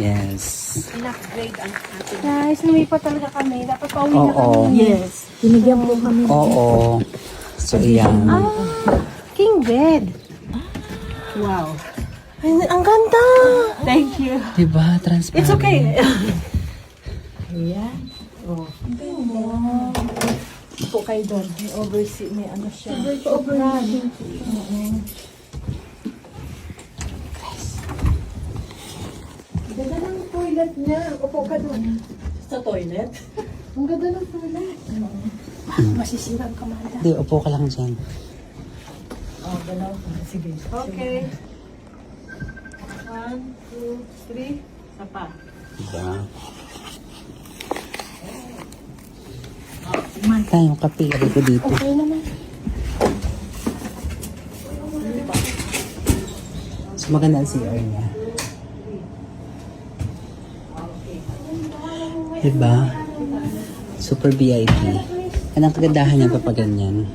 Yes. In-upgrade ang ating. Guys, lumipat talaga kami. Dapat pauwi na Oo. kami. Yes. Binigyan po kami. Oo. So, ayan. King bed. Wow. Ay, ang ganda. Thank you. Diba? Transparent. It's okay. Ayan. Oh. Po kayo doon. May oversee. May ano siya. Overheating. Ganda ng toilet niya. Upo ka doon. Sa toilet? Ang ganda ng toilet. Masisira ang kamada. Hindi, upo ka lang dyan. Oh, galaw. Sige. Okay. 1, 2, 3. Sapa. Diba? Man. Tayong kape. Lagay ko dito. Okay naman. So, maganda ang CR niya. Diba? Super VIP. Anong kagandahan niya kapag ganyan?